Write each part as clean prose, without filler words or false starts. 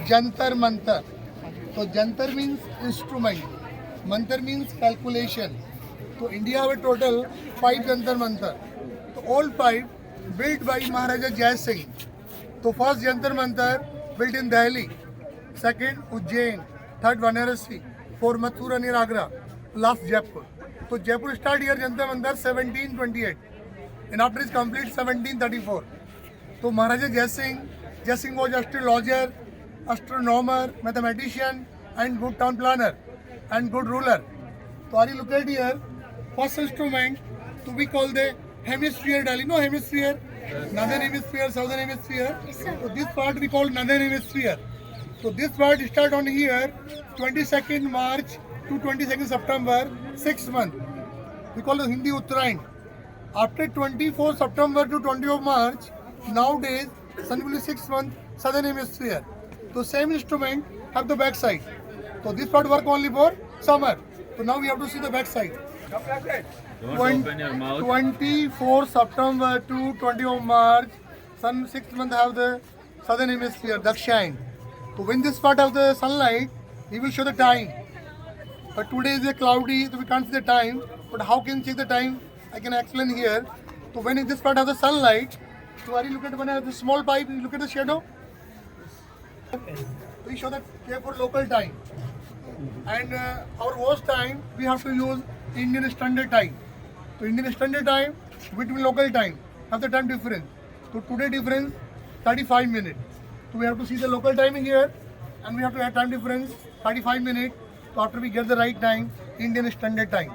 Jantar Mantar. So Jantar means instrument, Mantar means calculation. So India have a total 5 Jantar Mantar. So all 5 built by Maharaja Jai Singh. So first Jantar Mantar built in Delhi, second Ujjain, third Varanasi, fourth Mathura near Agra, last Jaipur. So Jaipur start here Jantar Mantar 1728 and after is complete 1734. So Maharaja Jai Singh was astrologer, astronomer, mathematician and good town planner and good ruler. So are you look at here, first instrument to be called the hemisphere dial. You know hemisphere? Northern hemisphere, southern hemisphere. So this part we call northern hemisphere. So this part start on here 22nd March to 22nd September, 6 months. We call it Hindi Uttarayan. After 24 September to 20 of March, nowadays sun will be 6 months southern hemisphere. So same instrument have the back side. So this part work only for summer. So now we have to see the back side. Don't open your mouth. 24 September to 20 of March, sun 6 months have the southern hemisphere, Dakshin. So when this part have the sunlight, he will show the time. But today is a cloudy, so we can't see the time. But how can you check the time? I can explain here. So when this part have the sunlight, so are you look at when I have the small pipe, you look at the shadow? We show that here for local time. And our watch time, we have to use Indian Standard Time. So Indian Standard Time between local time, have the time difference. So today difference 35 minutes. So we have to see the local time here and we have to add time difference 35 minutes. So after we get the right time, Indian Standard Time.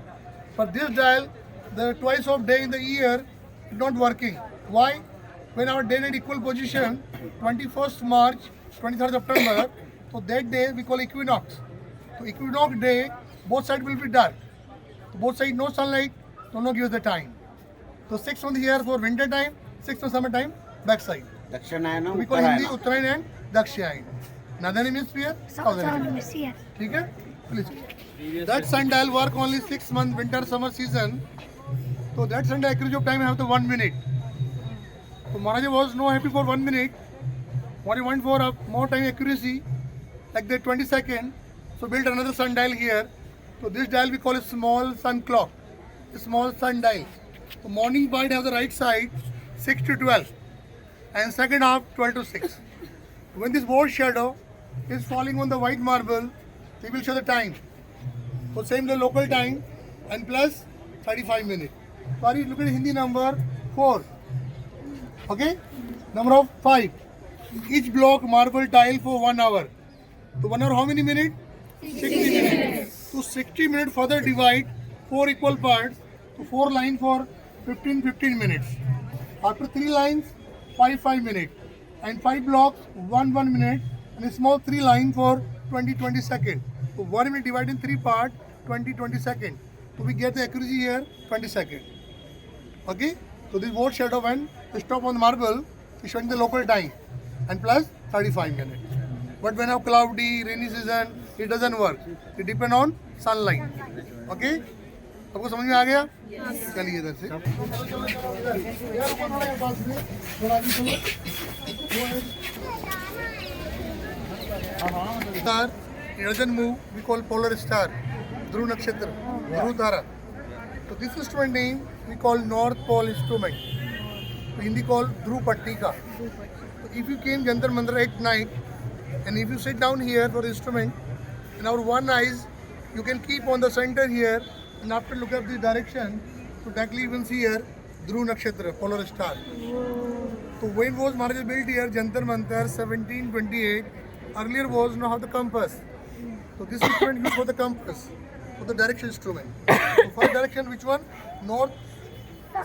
For this dial, the twice of day in the year is not working. Why? When our day at equal position, 21st March, 23rd September, so that day we call equinox. So equinox day, both sides will be dark. So both sides no sunlight, so no give the time. So 6 months here for winter time, 6 months summer time, back side. दक्षिणायनम So we call Hindi Uttarayan and Dakshin. Northern hemisphere, southern hemisphere. Okay? Please. That sundial work only 6 months winter summer season. So that sundial accuracy of time have the 1 minute. So Maharaja was no happy for 1 minute. What he want for more time accuracy, like the 22nd. So built another sundial here. So this dial we call a small sun clock, a small sundial. So morning part have the right side 6 to 12 and second half 12 to 6. When this board shadow is falling on the white marble, we will show the time. So same the local time and plus 35 minutes. Sorry, look at Hindi number 4. Okay? Number of 5. Each block marble tile for 1 hour. So 1 hour how many minutes? 60 minutes. So 60 minutes further divide 4 equal parts. So 4 lines for 15 minutes. After 3 lines, 5 minutes. And 5 blocks, 1 minute. And a small 3 line for 20 seconds. So 1 minute divided in 3 parts, 20 seconds. So we get the accuracy here, 20 seconds. Okay? So this board shadow when stop on the marble is showing the local time and plus 35 minutes. But when have cloudy, rainy season, it doesn't work. It depends on sunlight. Okay? आपको समझ में आ गया? चलिए इधर से। Star, it doesn't move. We call polar star, Dhruv Nakshatra, Dhruv Tara. So this instrument name we call North Pole instrument. So Hindi called Dhruv Pattika. So if you came Jantar Mantar at night and if you sit down here for the instrument, in our one eyes you can keep on the center here and after look at the direction, so directly you can see here Dhruv Nakshatra, polar star. So when was Maharaja built here, Jantar Mantar 1728. Earlier was no have the compass. So this instrument used for the compass, for the direction instrument. So for direction which one? North,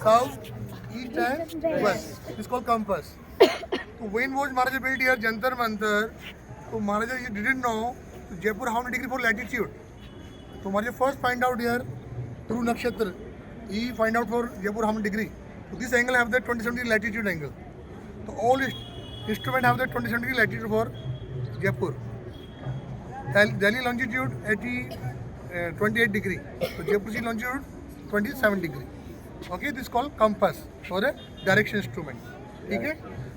south, east and west. It's called compass. So when was Maharaja built here, Jantar Mantar? So Maharaja didn't know so Jaipur how many degree for latitude. So Maharaja first find out here through Nakshatra. He find out for Jaipur how many degree. So this angle have the 27 degree latitude angle. So all instrument have the 27 degree latitude for Jaipur. Delhi longitude 28 degree. So Jaipur sea longitude 27 degree. Okay, this is called compass or a direction instrument. Okay?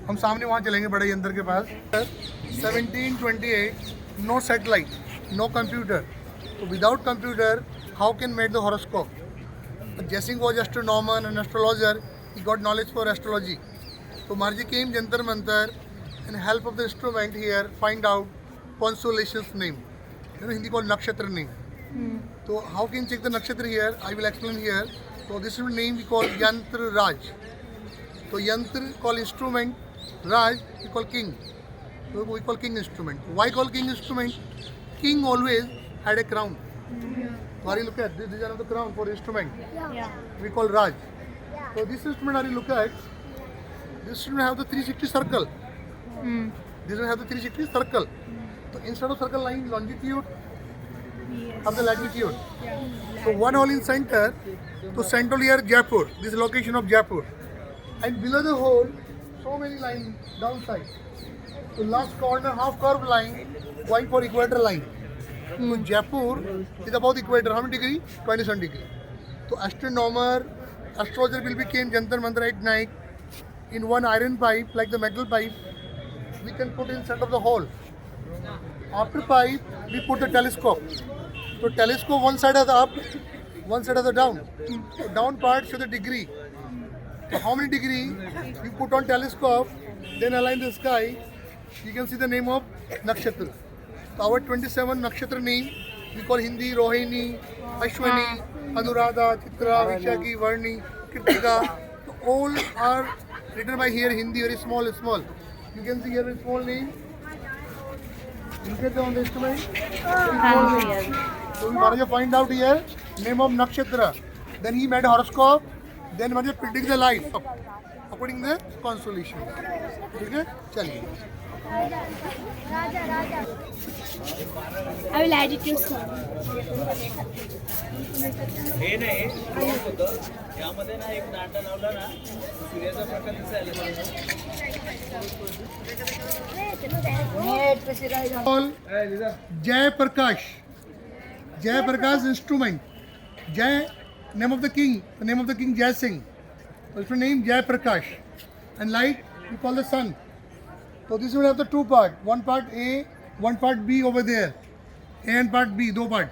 हम सामने वहाँ चलेंगे बड़े यंत्र के पास. 1728, no satellite, no computer. So without computer, how can make the horoscope? Jessing was astronomer and astrologer. He got knowledge for astrology. So Marji came Jantar Mantar and help of the instrument here find out constellation's name. You know Hindi called nakshatra name. So how can you check the nakshatra here? I will explain here. So this is name we call Yantra Raj. So Yantra call instrument, Raj we call king. So we call king instrument. Why call king instrument? King always had a crown. Ari look at this is another crown for instrument. We call Raj. So this instrument Ari look at. This instrument have the 360 circle. This one have the 360 circle. So instead of circle line longitude, have the latitude. So one hole in center. So central here Jaipur. This is location of Jaipur. And below the hole, so many lines downside. So last corner half curved line going for equator line. So Jaipur is about equator. How many degree? 27 degree. So astronomer, astrologer will become Jantar Mantar at night in one iron pipe like the metal pipe. We can put in center of the hole. After pipe, we put the telescope. So telescope one side of the up, one side of the down. So down part show the degree. So how many degree we put on telescope, then align the sky. You can see the name of nakshatra. So our 27 nakshatra name we call Hindi Rohini, Ashwini, Anuradha, Chitra, Vishakhi, Varni, Kritika. So all are written by here Hindi very small. You can see here a small name. You get on the instrument. So Maharaja find out here name of nakshatra. Then he made horoscope. Then Maharaja predict the life according to the constellation. Okay? चलिए. I will add it to हे नाही drop होतं यामध्ये ना एक नाटा लावला ना सूर्याचा प्रकाश दिसायला All Jay Prakash. Jay Prakash instrument. Jay name of the king. The name of the king Jai Singh. So it's name Jay Prakash. And light we call the sun. So this will have the two part. One part A, one part B over there. A and part B, two part.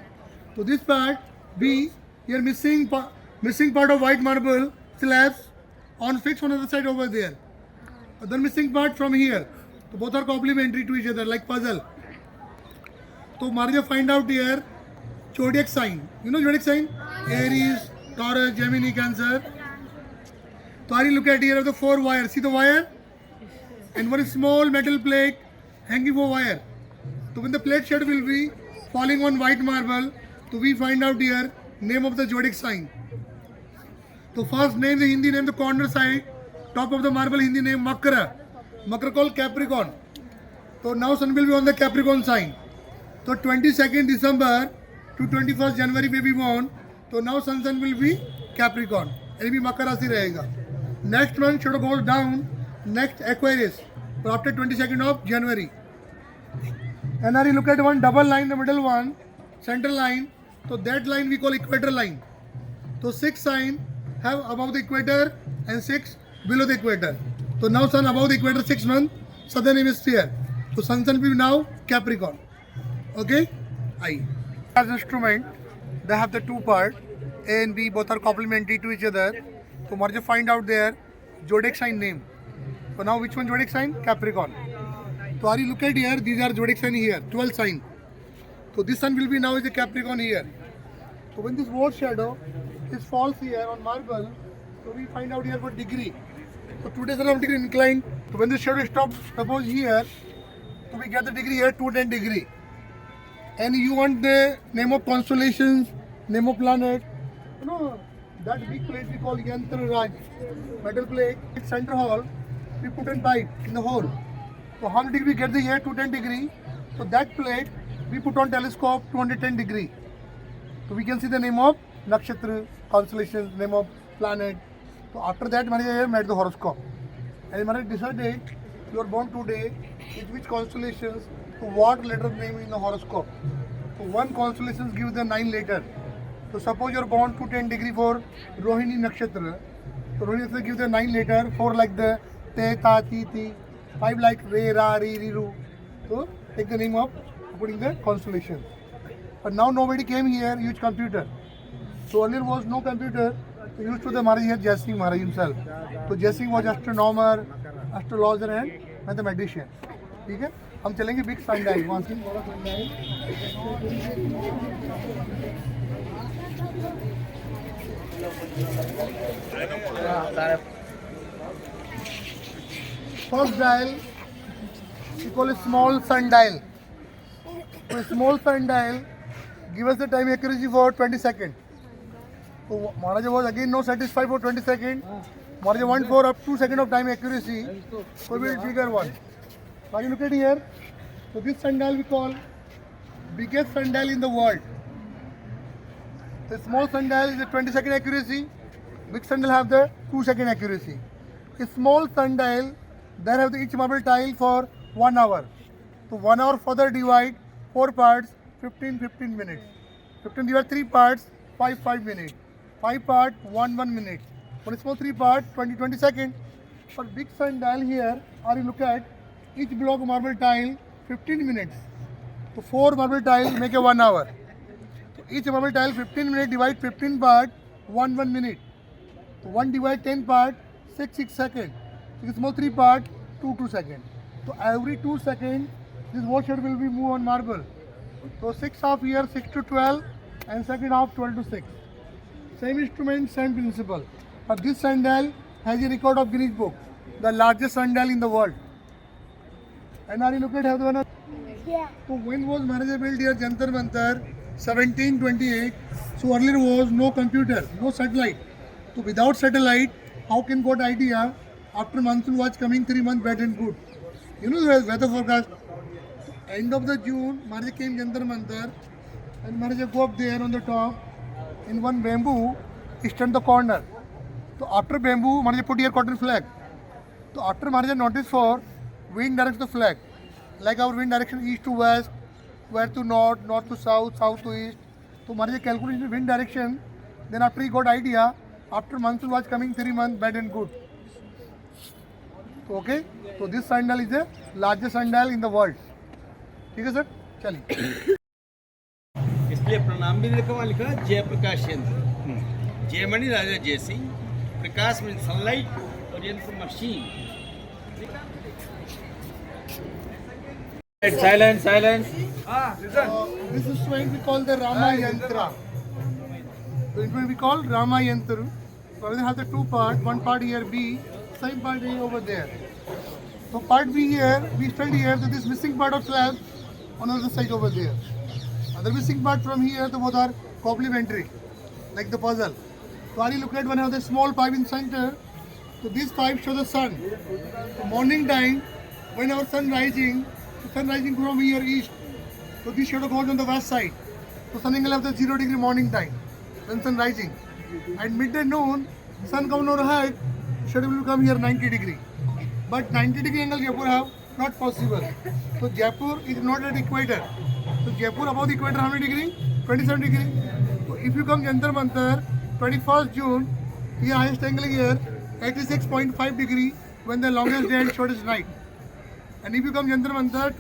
So this part B, here missing part of white marble slabs on fixed on the other side over there. But then missing part from here. So both are complementary to each other like puzzle. So Maharaja find out here zodiac sign. You know zodiac sign? Aries, Taurus, Gemini, Cancer. So Ari look at here of the 4 wires. See the wire? And one small metal plate hanging for wire. So when the plate shed will be falling on white marble, so we find out here name of the zodiac sign. So first name the Hindi name the corner side, top of the marble Hindi name Makara. Makara called Capricorn. So now sun will be on the Capricorn sign. So 22nd December to 21st January may be born. So now sun will be Capricorn. It will be Makara Rasi rahega. Next one should go down. Next Aquarius. So after 22nd of January. And now you look at one double line, the middle one, center line. So that line we call equator line. So 6 sign have above the equator and 6 below the equator. So now sun above the equator 6 months, southern hemisphere. So sun will be now Capricorn. Okay? I. As instrument, they have the two part. A and B both are complementary to each other. So Maharaja find out their zodiac sign name. So now which one zodiac sign? Capricorn. So are you look at here, these are zodiac sign here, 12 sign. So this sun will be now is a Capricorn here. So when this word shadow is falls here on marble, so we find out here what degree. So today's around degree inclined. So when the shadow stops, suppose here, so we get the degree here 210 degree. And you want the name of constellations, name of planet. You know, that big plate we call Yantra Raj. Metal plate, center hole, we put in pipe in the hole. So how many degree we get the here 210 degree. So that plate we put on telescope 210 degree. So we can see the name of nakshatra, constellations, name of planet. So after that Maharaja made the horoscope. And Maharaja decided you are born today with which constellations, so what letter name in the horoscope. So one constellation gives the 9 letter. So suppose you are born to 10 degree for Rohini nakshatra. So Rohini nakshatra gives the 9 letter, 4 like the Te, Ta, Ti, Ti. 5 like Re, Ra, Ri, Ri, Ru. So take the name of putting the constellation. But now nobody came here, use computer. So earlier was no computer. So used to the Maharaj here, Jai Singh Maharaj himself. So Jai Singh was astronomer, astrologer and mathematician. ठीक है? हम चलेंगे big sundial. वहाँ से बड़ा sundial. First dial, we call it small sundial. So small sundial give us the time accuracy for 20 seconds. So Maharaj was again not satisfied for 20 seconds. Maharaj want for up 2 seconds of time accuracy. So we will trigger one. Now you look at here. So this sundial we call biggest sundial in the world. The small sundial is the 20-second accuracy. Big sundial have the 2-second accuracy. A small sundial, there have the each marble tile for 1 hour. So 1 hour further divide 4 parts, 15 minutes. 15 divide 3 parts, 5 minutes. 5 part, 1 minute. For a small 3 part, 20 seconds. For big sundial here, or you look at each block marble tile, 15 minutes. So 4 marble tiles make a 1 hour. So each marble tile 15 minutes divide 15 part, 1 minute. So 1 divide 10 part, 6 seconds. So small 3 part, 2 seconds. So every 2 seconds, this washer will be move on marble. So 6 half here, 6 to 12, and second half 12 to 6. Same instrument, same principle. But this sundial has a record of Guinness Book, the largest sundial in the world. And now you look at how the one. Yeah. So when was Maharaj built here Jantar Mantar? 1728. So earlier was no computer, no satellite. So without satellite, how can got idea after monsoon was coming 3 months bad and good? You know the weather forecast. End of the June, Maharaj came Jantar Mantar, and Maharaj go up there on the top. In one bamboo, stand the corner. So after bamboo, Maharaj put here cotton flag. So after Maharaj noticed for wind directs the flag. Like our wind direction east to west, west to north, north to south, south to east. So Maharaj calculated the wind direction. Then after he got idea, after monsoon was coming 3 months bad and good. So, okay. So this sundial is the largest sundial in the world. ठीक है sir चलिए. इसलिए प्रणाम भी लिखा वहाँ लिखा जयप्रकाश यंत्र. जय मणि राजा जय सिंह. प्रकाश में सनलाइट और यंत्र machine. Silence. This instrument we call the Rama Yantra. The instrument we call Rama Yantra. So we have the 2 parts. One part here B, same part A over there. So part B here, we study here that this missing part of slab on the other side over there. Other missing part from here, the both are complementary, like the puzzle. So I look at one of the small pipe in center. So this pipe shows the sun. So morning time, when our sun rising from here east. So this shadow goes on the west side. So sun angle of the 0 degree morning time, when sun rising. At midday noon, sun comes overhead, shadow will come here 90 degree. But 90 degree angle Jaipur have not possible. So Jaipur is not at equator. So Jaipur above the equator how many degree? 27 degree. So if you come Jantar Mantar, 21st June, here highest angle here 86.5 degree when the longest day and shortest night. And if you come Jantar Mantar,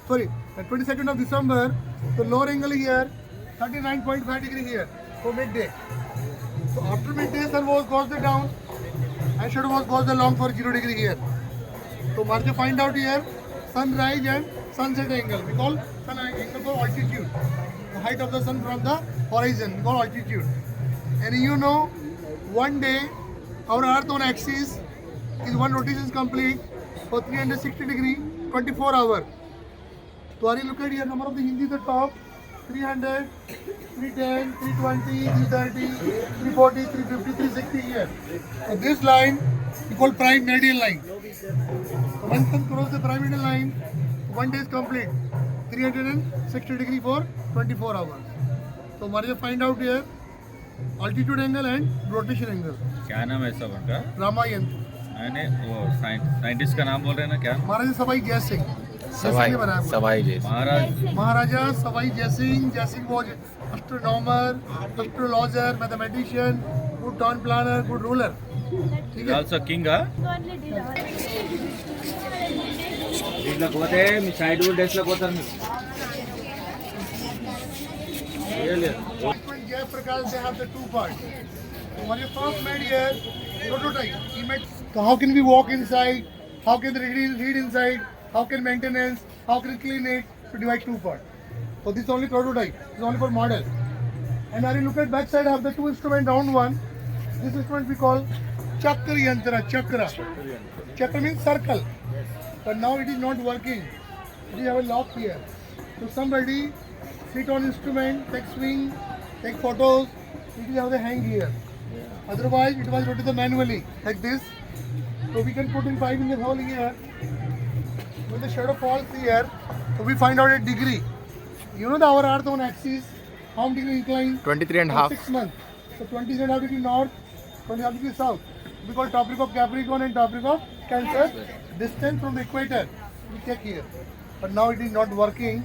22nd of December, the lower angle here 39.5 degree here for midday. So after midday sun goes down and shadow goes along for 0 degree here. So Maharaj find out here sunrise and sunset angle. We call sun angle for altitude. The height of the sun from the horizon, we call altitude. And you know, one day our earth on axis is one rotation is complete for 360 degree, 24 hours. So are you look at here number of the Hindi the top 300, 310, 320, 330, 340, 350, 360 here. So this line we call prime meridian line. So when sun cross the prime meridian line, one day is complete. 360 degree for 24 hours. So Maharaj find out here altitude angle and rotation angle. क्या नाम है सब उनका? रामा यंत्र. मैंने वो scientist का नाम बोल रहे हैं ना क्या? महाराजा सवाई जय सिंह. महाराजा सवाई जय सिंह. जय Singh was astronomer, astrologer, mathematician, good town planner, good ruler. ठीक है. Also king, huh? Only did దీంట్లో పోతే మీ సైడ్ డేస్లో పోతాను Jayaprakash, they have the two parts. So when you first met here, prototype. He met. So how can we walk inside? How can the read inside? How can maintenance? How can clean it? To divide two parts. So this is only prototype. This is only for model. And when you look at back side, I have the two instrument round one. This instrument we call Chakra Yantra. Chakra. Chakra means circle. But now it is not working. We have a lock here. So somebody sit on instrument, take swing, take photos. It will have the hang here. Otherwise, it was rotated manually like this. So we can put in pipe in the hole here. When the shadow falls here, so we find out a degree. You know our earth on axis, how many degree inclined? 23 and a half. 6 months. So 20 degree north, 20 degree south. We call Tropic of Capricorn and Tropic of Cancer. Distance from the equator, we check here. But now it is not working.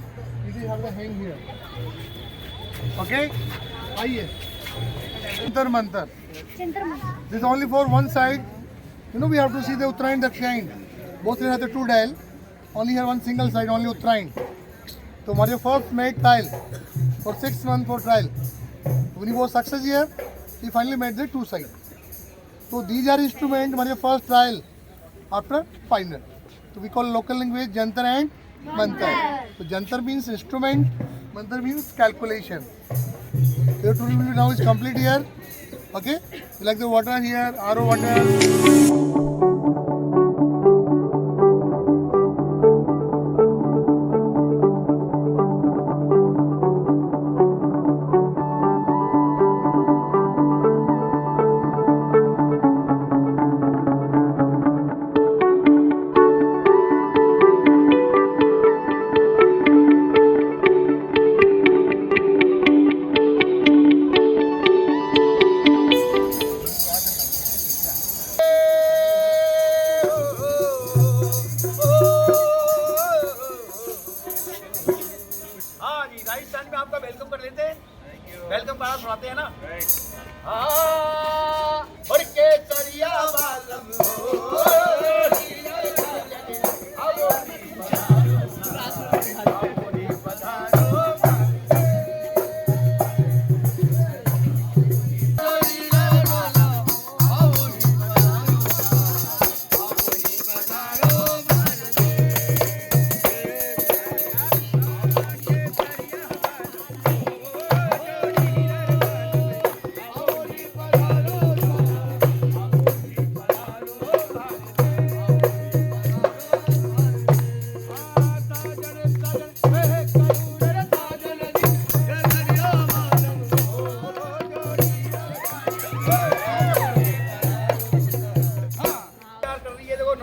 It will have the hang here. Okay? आइए. Jantar Mantar. This is only for one side. You know we have to see the Uttarayan Dakshayan. Both sides have the two dial. Only here one single side, only Uttarayan. So Mario first made trial for 6 months for trial. When he was success here, he finally made the two side. So these are instrument Mario first trial after final. So we call local language Jantar and Mantar. So Jantar means instrument, Mantar means calculation. So your tool will now is complete here. Okay? You like the water here, RO water. हाँ जी राजस्थान में आपका welcome कर लेते हैं welcome पारा सुनाते हैं ना हाँ और के चरिया वालम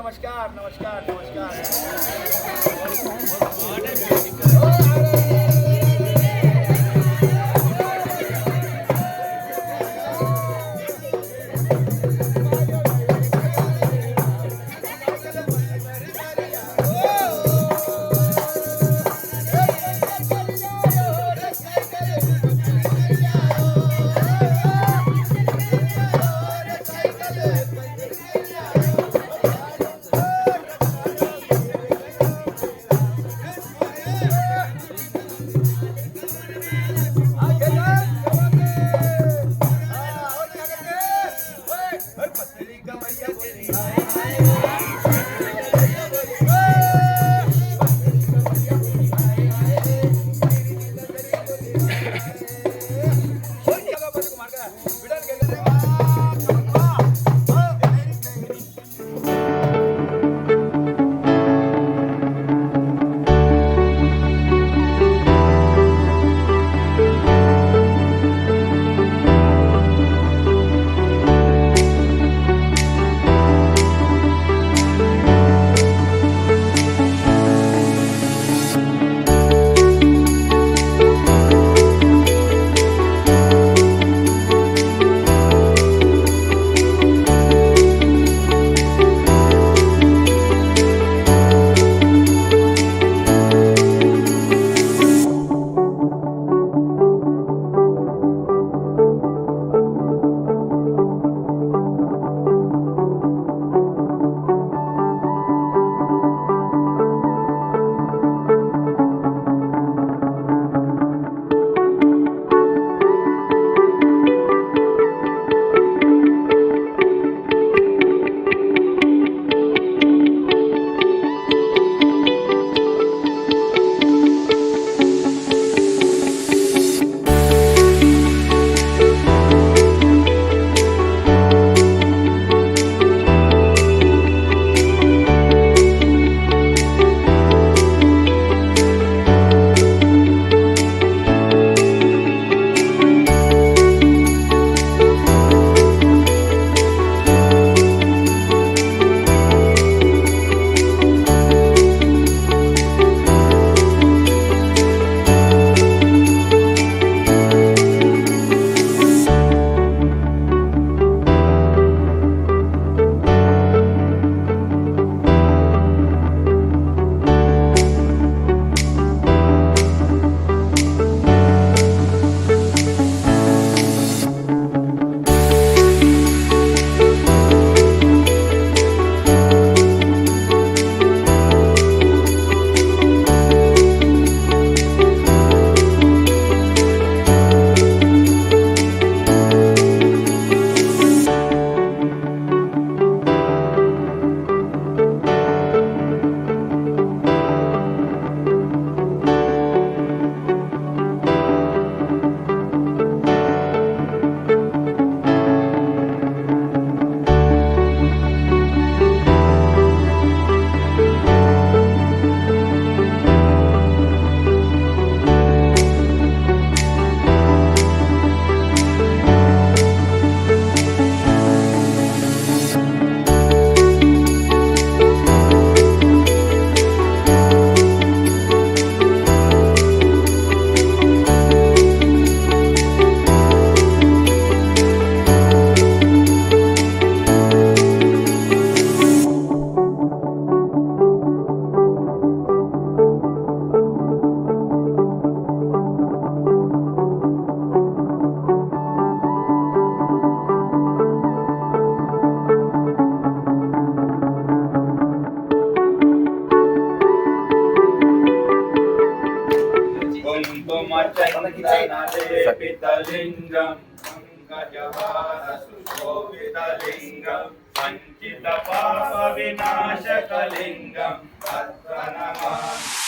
नमस्कार नमस्कार नमस्कार सर्वमङ्गलमाङ्गल्यं पंकजहारसुशोभितलिङ्गं सञ्चितपापविनाशकलिङ्गं तत्प्रणमामि।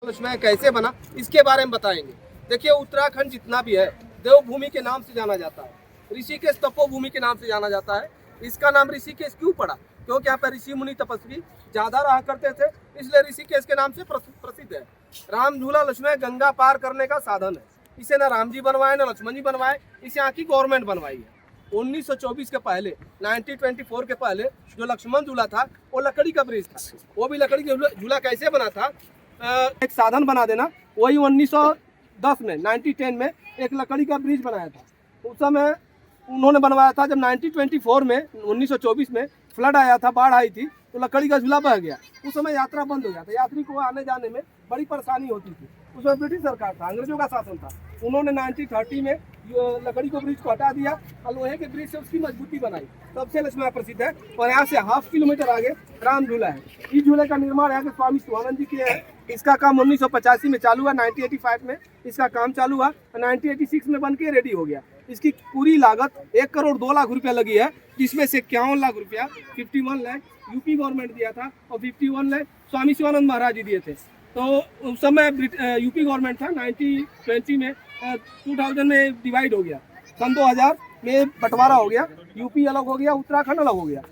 उसमें कैसे बना इसके बारे में बताएंगे। देखिए उत्तराखंड जितना भी है देवभूमि के नाम से जाना जाता है, ऋषिकेश तपोभूमि के नाम से जाना जाता है। इसका नाम ऋषिकेश क्यों पड़ा? क्योंकि यहाँ पर ऋषि मुनि तपस्वी ज्यादा रहा करते थे, इसलिए ऋषिकेश के नाम से प्रसिद्ध है। राम झूला लक्ष्मण गंगा पार करने का साधन है। इसे ना राम जी बनवाए ना लक्ष्मण जी बनवाए, इसे यहाँ की गवर्नमेंट बनवाई है। 1924 के पहले 1924 के पहले जो लक्ष्मण झूला था वो लकड़ी का ब्रिज था। वो भी लकड़ी का झूला कैसे बना था, एक साधन बना देना। वही 1910 में 1910 में एक लकड़ी का ब्रिज बनाया था। उस समय उन्होंने बनवाया था। जब 1924 में 1924 में फ्लड आया था, बाढ़ आई थी, तो लकड़ी का झूला बह गया। उस समय यात्रा बंद हो गया था, यात्री को आने जाने में बड़ी परेशानी होती थी। उस समय ब्रिटिश सरकार था, अंग्रेजों का शासन था। उन्होंने 1930 में लकड़ी को ब्रिज को हटा दिया और लोहे के ब्रिज से उसकी मजबूती बनाई, तब से लक्ष्मण प्रसिद्ध है। और यहाँ से ½ किलोमीटर आगे राम झूला है। इस झूले का निर्माण यहाँ के स्वामी शिवानंद जी किए हैं। इसका काम 1985 में चालू हुआ, 1985 में इसका काम चालू हुआ, 1986 में बन के रेडी हो गया। इसकी पूरी लागत 1 करोड़ 2 लाख रुपया लगी है, जिसमें से 51 लाख रुपया 51 लाख यूपी गवर्नमेंट दिया था और 51 लाख स्वामी शिवानंद महाराज जी दिए थे। तो उस समय यूपी गवर्नमेंट था। 1920 में 2000 में डिवाइड हो गया, सन 2000 में बंटवारा हो गया, यूपी अलग हो गया, उत्तराखंड अलग हो गया।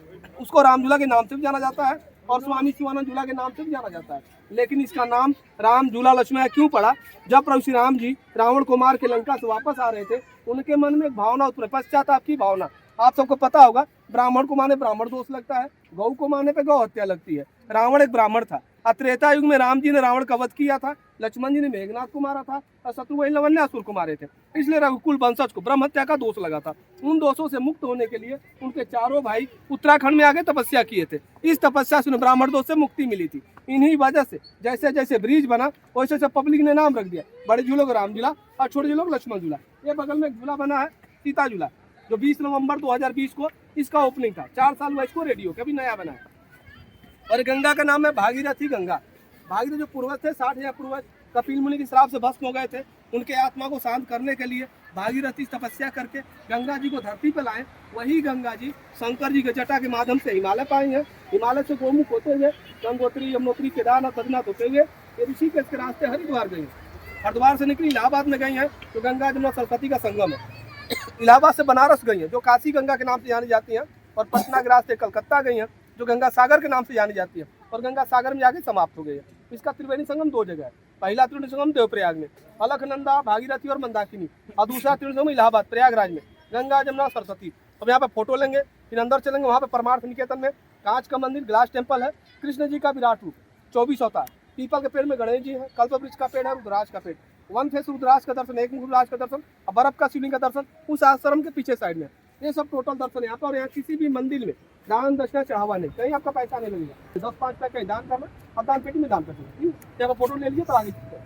उसको राम झूला के नाम से भी जाना जाता है और स्वामी शिवानंद झूला के नाम से भी जाना जाता है। लेकिन इसका नाम राम झूला लक्ष्मण क्यों पड़ा? जब प्रभु श्री राम जी रावण को मार के लंका से वापस आ रहे थे, उनके मन में एक भावना उत्पन्न, पश्चाताप की भावना। आप सबको पता होगा, ब्राह्मण को माने ब्राह्मण दोष लगता है, गौ को माने पे गौ हत्या लगती है। रावण एक ब्राह्मण था। त्रेता युग में राम जी ने रावण का वध किया था, लक्ष्मण जी ने मेघनाथ को मारा था और शत्रुघ्न लवण्यासुर को मारे थे। इसलिए रघुकुल वंशज को ब्रह्म हत्या का दोष लगा था। उन दोषों से मुक्त होने के लिए उनके चारों भाई उत्तराखंड में आगे तपस्या किए थे। इस तपस्या से उन्हें ब्राह्मण दोष से मुक्ति मिली थी। इन्हीं वजह से जैसे जैसे ब्रिज बना वैसे वैसे पब्लिक ने नाम रख दिया। बड़े झूलों को राम झूला और छोटे झूलों को लक्ष्मण झूला। ये बगल में एक झूला बना है सीता झूला, जो 20 नवंबर 2020 को इसका ओपनिंग था। 4 साल हुआ इसको रेडी हो के, अभी नया बना है। और गंगा का नाम है भागीरथी गंगा। भागीरथ जो पूर्वज थे, 60,000 पूर्वज कपिल मुनि के श्राप से भस्म हो गए थे, उनके आत्मा को शांत करने के लिए भागीरथी तपस्या करके गंगा जी को धरती पर लाए। वही गंगा जी शंकर जी के जटा के माध्यम से हिमालय पाए हैं। हिमालय से गोमुख होते हुए गंगोत्री, यमुनोत्री, केदारनाथ, बद्रीनाथ होते हुए ये ऋषिकेश के रास्ते हरिद्वार गए। हरिद्वार से निकली इलाहाबाद में गई हैं, तो गंगा जमुना सरस्वती का संगम है। इलाहाबाद से बनारस गई हैं, जो काशी गंगा के नाम से जानी जाती हैं। और पटना के रास्ते कलकत्ता गई हैं, जो गंगा सागर के नाम से जानी जाती है। और गंगा सागर में जाके समाप्त हो गई है। इसका त्रिवेणी संगम 2 जगह है। पहला त्रिवेणी संगम देवप्रयाग में, अलकनंदा, भागीरथी और मंदाकिनी, और दूसरा त्रिवेणी संगम इलाहाबाद प्रयागराज में, गंगा जमुना सरस्वती। अब यहाँ पे फोटो लेंगे, फिर अंदर चलेंगे। वहाँ पे परमार्थ निकेतन में कांच का मंदिर, ग्लास टेम्पल है। कृष्ण जी का विराट रूप 24 अवतार। पीपल के पेड़ में गणेश जी है, कल्पवृक्ष का पेड़ है, रुद्राक्ष का पेड़। 1 फेस रुद्राक्ष का दर्शन, 1 मुख रुद्राक्ष का दर्शन और बर्फ का शिवलिंग का दर्शन उस आश्रम के पीछे साइड में। ये सब टोटल दर्शन यहाँ पर। और यहाँ किसी भी मंदिर में दान दक्षिणा चढ़ावा नहीं, कहीं आपका पैसा नहीं लगेगा। 10-5 पैसा कहीं दान करना और दान पेटी में दान करना। जब फोटो ले लीजिए तो आगे चलते हैं।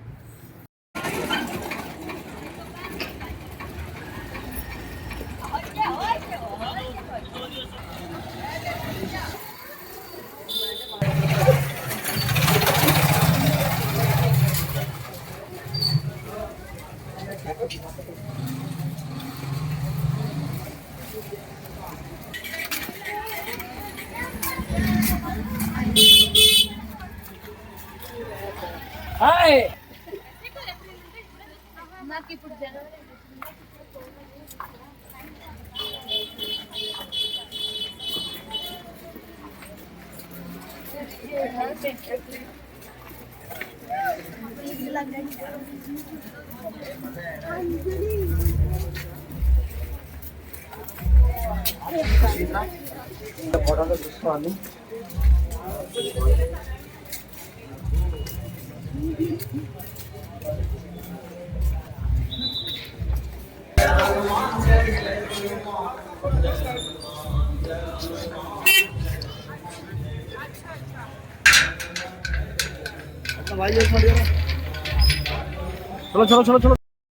चलो चलो चलो चलो।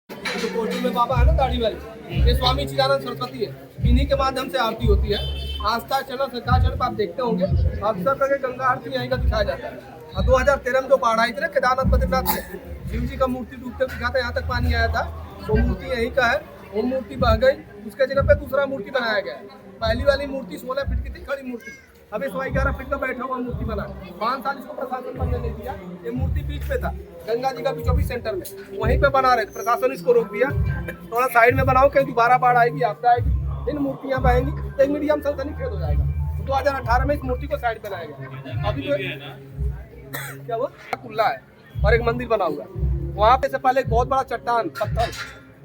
तो कोटू में बाबा है ना दाढ़ी वाले, ये स्वामी चिदानंद सरस्वती है। इन्हीं के माध्यम से आरती होती है। आस्था चैनल, सरकार चैनल पर आप देखते होंगे, अक्सर करके गंगा आरती यहीं का दिखाया जाता है। और 2013 में जो बाढ़ आई थी ना केदारनाथ बद्रीनाथ में, शिव जी का मूर्ति डूबते हुए दिखा था, यहाँ तक पानी आया था। वो मूर्ति यहीं का है। वो मूर्ति बह गई, उसके जगह पे दूसरा मूर्ति बनाया गया है। पहली वाली मूर्ति 16 फीट की थी, खड़ी मूर्ति। अभी 11.5 फीट का बैठा हुआ मूर्ति बना। 5 साल इसको प्रशासन बनने नहीं दिया। ये मूर्ति बीच पे था, गंगा जी का बीचों सेंटर में, वहीं पे बना रहे थे। प्रशासन इसको रोक दिया, थोड़ा साइड में बनाओ, कहीं दोबारा बाढ़ आएगी, आपदा आएगी, इन मूर्तियां बहेंगी तो एक मीडियम सनसनी खेद हो जाएगा। 2018 में इस मूर्ति को साइड पे लाया गया। अभी जो क्या वो कुल्ला है, और एक मंदिर बना हुआ है। वहाँ पे से पहले एक बहुत बड़ा चट्टान पत्थर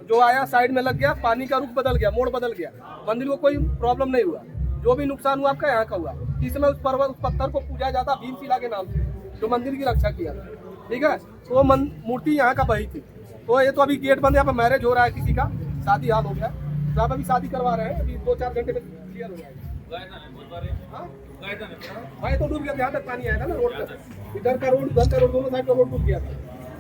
जो आया साइड में लग गया, पानी का रुख बदल गया, मोड़ बदल गया, मंदिर को कोई प्रॉब्लम नहीं हुआ। जो भी नुकसान हुआ आपका यहाँ का हुआ। इस समय उस पर्वत उस पत्थर को पूजा जाता भीमशिला के नाम से, जो मंदिर की रक्षा किया था। ठीक है, तो वो मूर्ति यहाँ का वही थी। तो ये तो अभी गेट बंद है, यहाँ पे मैरिज हो रहा है, किसी का शादी हाल हो गया, तो आप अभी शादी करवा रहे हैं, अभी 2-4 घंटे में क्लियर हो जाएगा। भाई तो डूब गया, यहाँ तक पानी आया था ना रोड पर, इधर का रोड उधर का रोड दोनों साइड का रोड डूब गया था।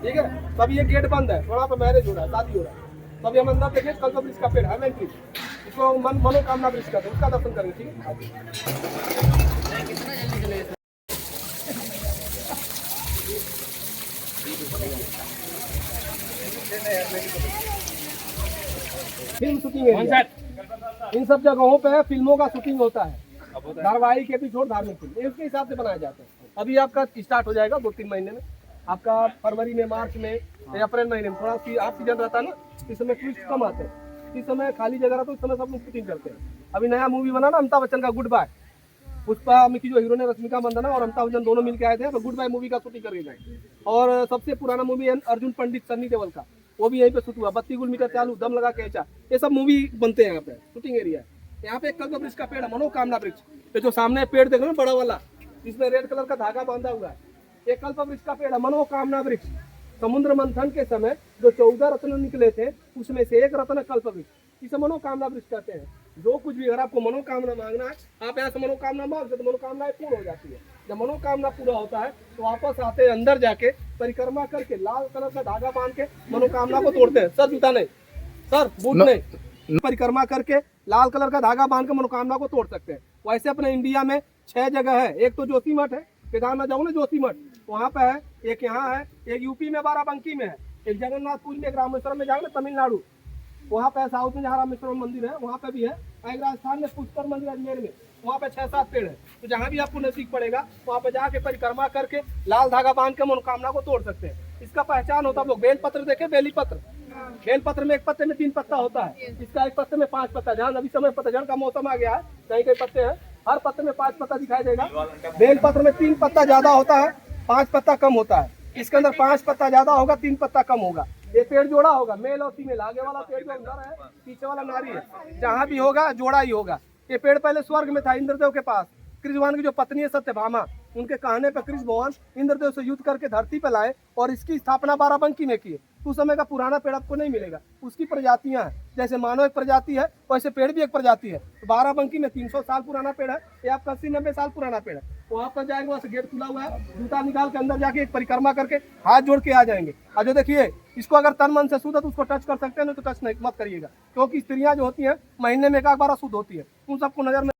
ठीक है, तो अभी ये गेट बंद है, वहाँ पे मैरिज हो रहा है, शादी हो रहा है। तो अभी हम अंदर देखें, कल्प वृक्ष का पेड़ है, मेन ट्री, इसको मनोकामना वृक्ष कहते हैं, उसका दर्शन करेंगे। ठीक है, फिल्म शूटिंग एरिया इन सब जगहों पे फिल्मों का शूटिंग होता है, धारावाहिक एपिसोड, धार्मिक फिल्म, इसके हिसाब से बनाया जाता है। अभी आपका स्टार्ट हो जाएगा 2-3 महीने में, आपका फरवरी में, मार्च में या अप्रैल महीने में थोड़ा आप सीजन रहता है ना, इस समय टूरिस्ट कम आते हैं, इस समय खाली जगह रहता है, उस समय सब लोग शूटिंग करते हैं। अभी नया मूवी बना ना अमिताभ बच्चन का गुड बाय, पुष्पा में की जो हीरो ने रश्मिका मंदाना और अमिताभ बच्चन दोनों मिलकर आए थे, तो गुड बाय मूवी का शूटिंग करके गए। और सबसे पुराना मूवी है अर्जुन पंडित सन्नी देओल का, वो भी यहीं पे शूट हुआ। 32 गुल मीटर चालू, दम लगा केचा, ये सब मूवी बनते हैं यहाँ पे, शूटिंग एरिया है। यहाँ पे एक कल्प वृक्ष का पेड़ है, मनोकामना वृक्ष, ये जो सामने पेड़ देख रहे हो बड़ा वाला, इसमें रेड कलर का धागा बांधा हुआ है, एक कल्प वृक्ष का पेड़ है, मनोकामना वृक्ष। समुद्र मंथन के समय जो 14 रत्न निकले थे, उसमें से एक रत्न कल्प वृक्ष, इसे मनोकामना वृक्ष कहते हैं। जो कुछ भी अगर आपको मनोकामना मांगना है, आप यहाँ से मनोकामना मांगते तो मनोकामनाएं पूर्ण हो जाती है। जब मनोकामना पूरा होता है तो वापस आते हैं, अंदर जाके परिक्रमा करके लाल कलर का धागा बांध के मनोकामना को तोड़ते हैं। सर जूता नहीं, सर बूट नहीं, परिक्रमा करके लाल कलर का धागा बांध के मनोकामना को तोड़ सकते हैं। वैसे अपने इंडिया में 6 जगह है, एक तो जोशीमठ है, केदारनाथ जाओ ना जोशीमठ, वहाँ पे है, एक यहाँ है, एक यूपी में बाराबंकी में है, एक जगन्नाथपुर में, एक रामेश्वरम में जाओ ना तमिलनाडु, वहाँ पे साउथ में जहाँ रामेश्वरम मंदिर है वहाँ पे भी है। एक राजस्थान में पुष्कर मंदिर अजमेर में, वहाँ पे 6-7 पेड़ है। तो जहाँ भी आपको नजदीक पड़ेगा वहाँ पे जाके परिक्रमा करके लाल धागा बांध के मनोकामना को तोड़ सकते हैं। इसका पहचान होता है, आप लोग बेल पत्र देखे, बेली पत्र, बेल पत्र में एक पत्ते में 3 पत्ता होता है, इसका एक पत्ते में 5 पत्ता। जहाँ अभी समय पतझड़ का मौसम आ गया है, कहीं कहीं पत्ते हैं, हर पत्ते में 5 पत्ता दिखाई देगा। बेल पत्र में 3 पत्ता ज्यादा होता है, 5 पत्ता कम होता है। इसके अंदर 5 पत्ता ज्यादा होगा, 3 पत्ता कम होगा। ये पेड़ जोड़ा होगा, मेल और फीमेल, आगे वाला पेड़ जो अंदर है, पीछे वाला नारी है, जहाँ भी होगा जोड़ा ही होगा। ये पेड़ पहले स्वर्ग में था, इंद्रदेव के पास। कृष्ण भगवान की जो पत्नी है सत्यभामा, उनके कहने पर कृष्ण भगवान इंद्रदेव से युद्ध करके धरती पर लाए और इसकी स्थापना बाराबंकी में की। उस समय का पुराना पेड़ आपको नहीं मिलेगा, उसकी प्रजातियां हैं। जैसे मानव एक प्रजाति है, वैसे पेड़ भी एक प्रजाति है। तो बाराबंकी में 300 साल पुराना पेड़ है, ये आपका 80-90 साल पुराना पेड़ है। वहाँ पर जाएंगे, वहाँ से गेट खुला हुआ है, जूता निकाल के अंदर जाके एक परिक्रमा करके हाथ जोड़ के आ जाएंगे। और जो देखिए, इसको अगर तन मन से शुद्ध है तो उसको टच कर सकते हैं, नहीं तो टच नहीं मत करिएगा, क्योंकि स्त्रियां जो होती हैं महीने में 1 बार शुद्ध होती है, उन सबको नजर में।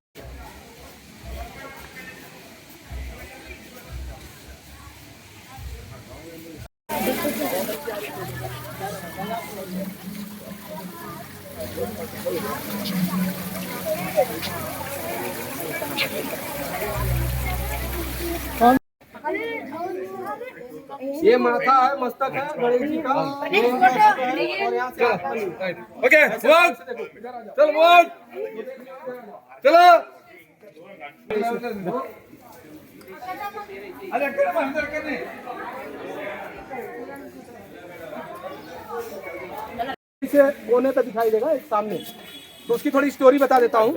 ये माथा है, मस्तक है गणेश जी का, और यहाँ से ओके बोल, चल बोल, चलो इसे कोने पे दिखाई देगा एक सामने, तो उसकी थोड़ी स्टोरी बता देता हूँ।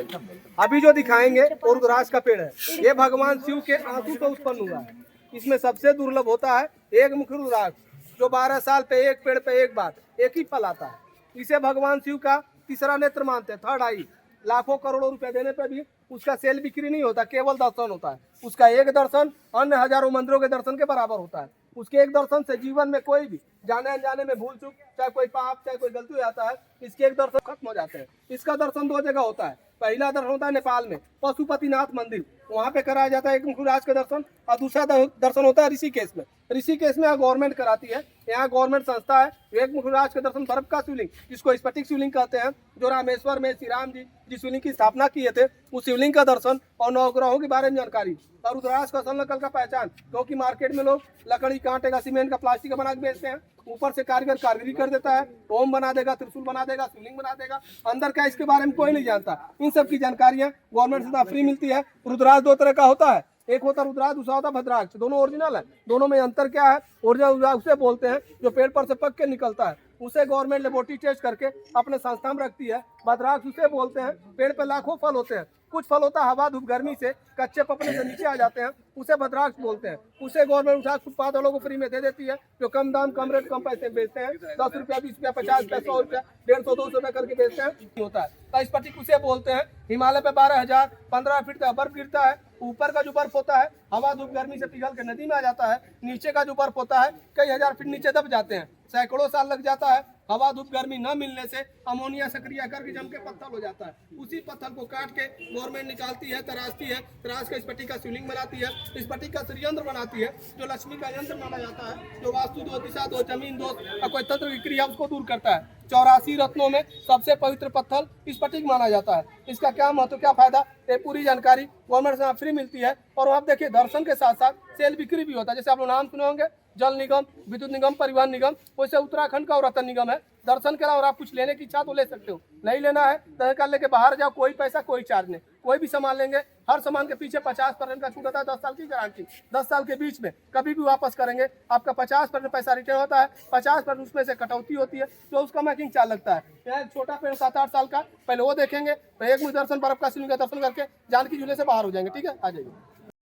अभी जो दिखाएंगे और रुद्राक्ष का पेड़ है, ये भगवान शिव के आंसू से उत्पन्न हुआ है। इसमें सबसे दुर्लभ होता है एक मुख रुद्राक्ष, जो 12 साल पे एक पेड़ पे एक बार एक ही फल आता है। इसे भगवान शिव का तीसरा नेत्र मानते हैं, थर्ड आई। लाखों करोड़ों रुपए देने पे भी उसका सेल बिक्री नहीं होता, केवल दर्शन होता है। उसका एक दर्शन अन्य हजारों मंदिरों के दर्शन के बराबर होता है। उसके एक दर्शन से जीवन में कोई भी जाने अनजाने में भूल चूक, चाहे कोई पाप चाहे कोई गलती हो जाता है, इसके एक दर्शन खत्म हो जाते हैं। इसका दर्शन 2 जगह होता है। पहला दर्शन होता है नेपाल में पशुपतिनाथ मंदिर, वहाँ पे कराया जाता है एक मुखराज का दर्शन। और दूसरा दर्शन होता है ऋषिकेश में। ऋषिकेश में यहाँ गवर्नमेंट कराती है, यहाँ गवर्नमेंट संस्था है। एक मुखराज का दर्शन बर्फ का शिवलिंग, जिसको स्फटिक शिवलिंग कहते हैं, जो रामेश्वर में श्री राम जी जिस शिवलिंग की स्थापना किए थे, उस शिवलिंग का दर्शन और नवग्रहों के बारे में जानकारी। और रुद्राक्ष का नकल का पहचान, क्योंकि मार्केट में लोग लकड़ी कांटे का, सीमेंट का, प्लास्टिक का बना के बेचते हैं। ऊपर से कारीगर कारीगरी कर देता है, ओम बना देगा, त्रिशूल बना देगा, शिवलिंग बना देगा, अंदर क्या इसके बारे में कोई नहीं जानता। इन सब की जानकारियां गवर्नमेंट से फ्री मिलती है। रुद्राक्ष 2 तरह का होता है, एक होता रुद्राक्ष, दूसरा होता भद्राक्ष, दोनों ओरिजिनल है। दोनों में अंतर क्या है? ओरिजिनल रुद्राक्ष उसे बोलते हैं जो पेड़ पर से पक के निकलता है, उसे गवर्नमेंट लेबोरेटरी टेस्ट करके अपने संस्था में रखती है। भद्राक्ष उसे बोलते हैं पेड़ पे लाखों फल होते हैं, कुछ फल होता है हवा धूप गर्मी से कच्चे पकने से नीचे आ जाते हैं, उसे भद्राक्ष बोलते हैं। उसे गवर्नमेंट उठा फुटपाथ वालों को फ्री में दे देती है, जो कम दाम कम रेट कम पैसे बेचते हैं, 10 रुपया 20 रुपया 50 रुपया 100 रुपया 150 200 रुपया करके बेचते हैं, होता है। तो इस स्फटिक उसे बोलते हैं। हिमालय पे 12,000 15 फीट का बर्फ गिरता है। ऊपर का जो बर्फ होता है हवा धूप गर्मी से पिघल के नदी में आ जाता है, नीचे का जो बर्फ होता है कई हजार फीट नीचे दब जाते हैं, सैकड़ों साल लग जाता है। हवा धूप गर्मी न मिलने से अमोनिया सक्रिय करके जम के पत्थर हो जाता है। उसी पत्थर को काट के गवर्नमेंट निकालती है, तराशती है, तराश के स्फटिक का शिवलिंग बनाती है, स्फटिक का श्रीयंत्र बनाती है, जो लक्ष्मी का यंत्र माना जाता है, जो वास्तु दोष, दिशा दोष, जमीन दोष और कोई तंत्र की क्रिया उसको दूर करता है। 84 रत्नों में सबसे पवित्र पत्थर स्फटिक माना जाता है। इसका क्या महत्व, क्या फायदा, ये पूरी जानकारी गवर्नमेंट से फ्री मिलती है। और आप देखिए दर्शन के साथ साथ सेल बिक्री भी होता है। जैसे आप लोग नाम सुने होंगे, जल निगम, विद्युत निगम, परिवहन निगम, वैसे उत्तराखंड का और रतन निगम है। दर्शन के अलावा आप कुछ लेने की इच्छा तो ले सकते हो, नहीं लेना है तो निकाल लेके बाहर जाओ, कोई पैसा कोई चार्ज नहीं। कोई भी सामान लेंगे, हर सामान के पीछे 50% का छूट होता है, 10 साल की गारंटी। 10 साल के बीच में कभी भी वापस करेंगे आपका 50% पैसा रिटर्न होता है, 50% उसमें से कटौती होती है, जो उसका मेकिंग चार्ज लगता है। यह छोटा पेड़ 7-8 साल का, पहले वो देखेंगे तो एक मुझे दर्शन बर्फ का शिवलिंग का दर्शन करके जानकी झूले से बाहर हो जाएंगे। ठीक है, आ जाइए।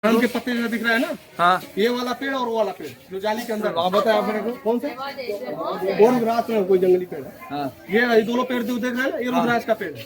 आम के पत्ते जो दिख रहा है ना, हाँ, ये वाला पेड़ और वो वाला पेड़ जो जाली के अंदर, आप बताया आपने कौन से? रुद्राक्ष में कोई जंगली पेड़ है। हाँ, ये दोनों पेड़ जो देख रहे हैं ना, ये रुद्राक्ष का पेड़ है।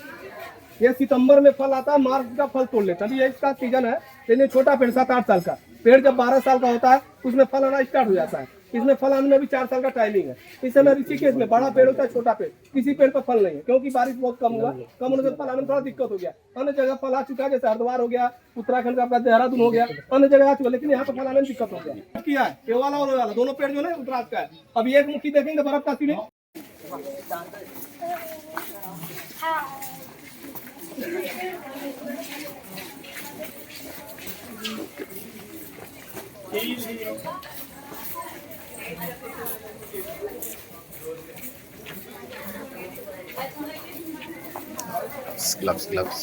ये सितंबर में फल आता है, मार्च का फल तोड़ लेता है। अभी इसका सीजन है, लेकिन छोटा पेड़ 7-8 साल का पेड़ जब 12 साल का होता है उसमें फल आना स्टार्ट हो जाता है। इसमें फल आने में भी 4 साल का टाइमिंग है। इस समय ऋषिकेश में बड़ा पेड़ होता है, छोटा पेड़, किसी पेड़ पर फल नहीं है क्योंकि बारिश बहुत कम हुआ, कम होने से फल आने में थोड़ा दिक्कत हो गया। अन्य जगह फल आ चुका है, जैसे हरिद्वार हो गया, उत्तराखंड का अपना देहरादून हो गया, अन्य जगह आ चुका, लेकिन यहाँ पर फल आने में दिक्कत हो गया। किया है ये वाला और वो वाला दोनों पेड़ जो है रुद्राक्ष का है। अभी एक मुखी देखेंगे बर्फ का शिवलिंग, gloves.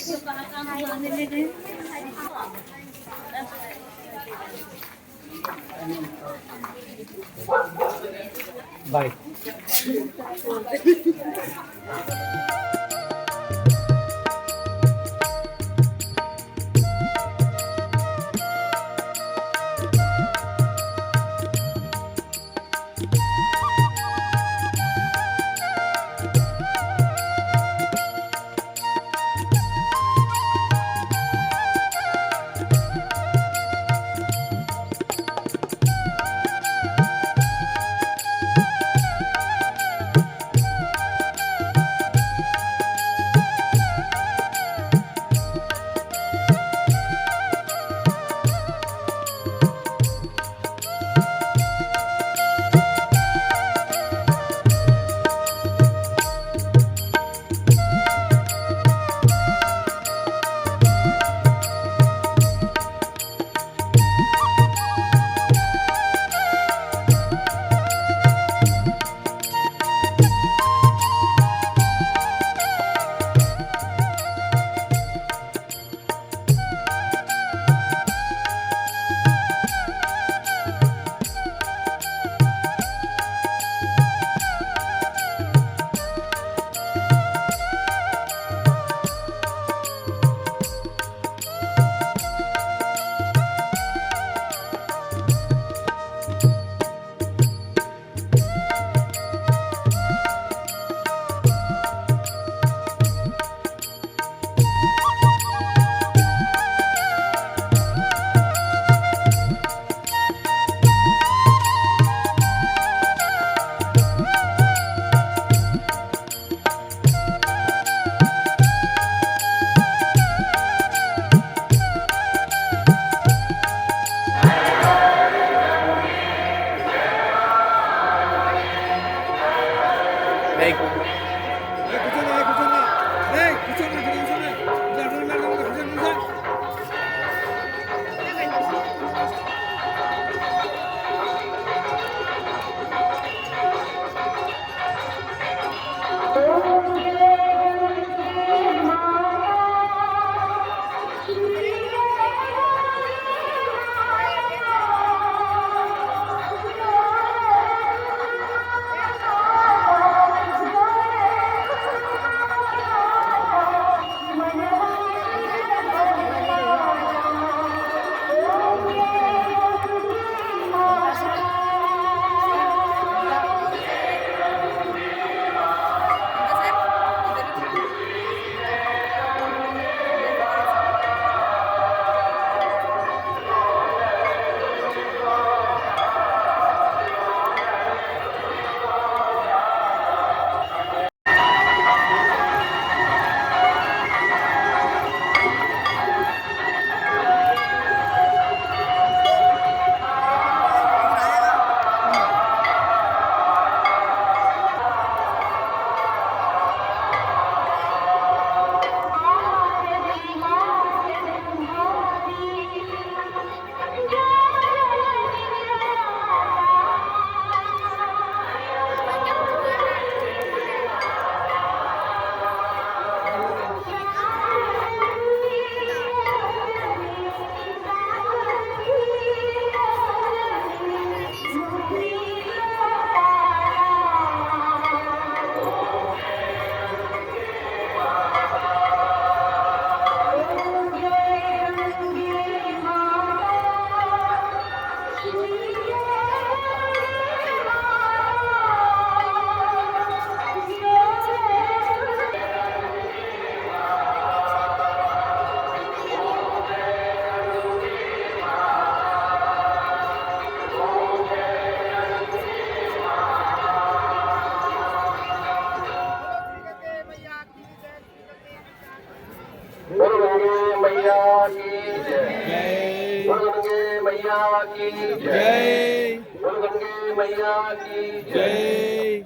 बाय। मैया की जय।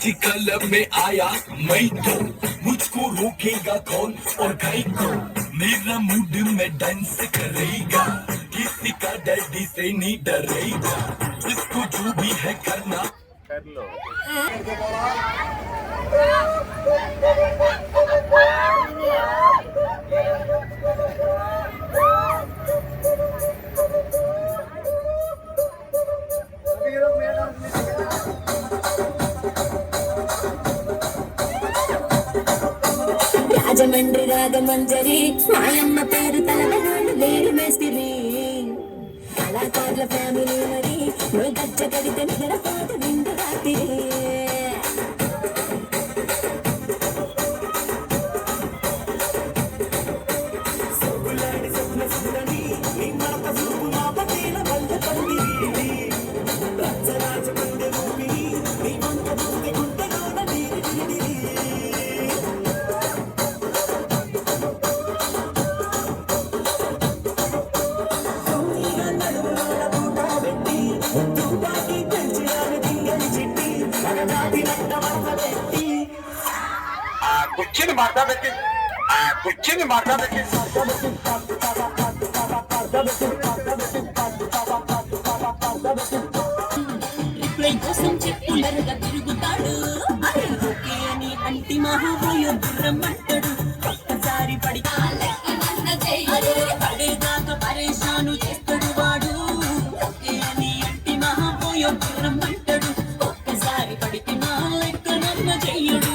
कलम में आया मैं तो मुझको रोकेगा कौन और गाय को मेरा मूड में डांस करेगा किसी का डैडी से नहीं डरेगा इसको जो भी है करना कर लो రాజమండ్రి రాగమంజరి మాయమ్మ పేరు తలమనాడు లేరు మేస్తిరి కళాకారుల ఫ్యామిలీ మరి నువ్వు గచ్చ కడితే నిగర పాట నిండు రాత్రి कुछ मारता बेटी कुछ मारता बेटी రిప్లై కోసం చెప్పులరుగా తిరుగుతాడు అరే ఓకే అని అంటి మహాబోయో రమ్మంటాడు ఒక్కసారి పడి పడేదాకా పరేషాను చేస్తాడు వాడు ఓకే అని అంటి మహాబోయో రమ్మంటాడు ఒక్కసారి పడితే నా లెక్క నమ్మ చెయ్యడు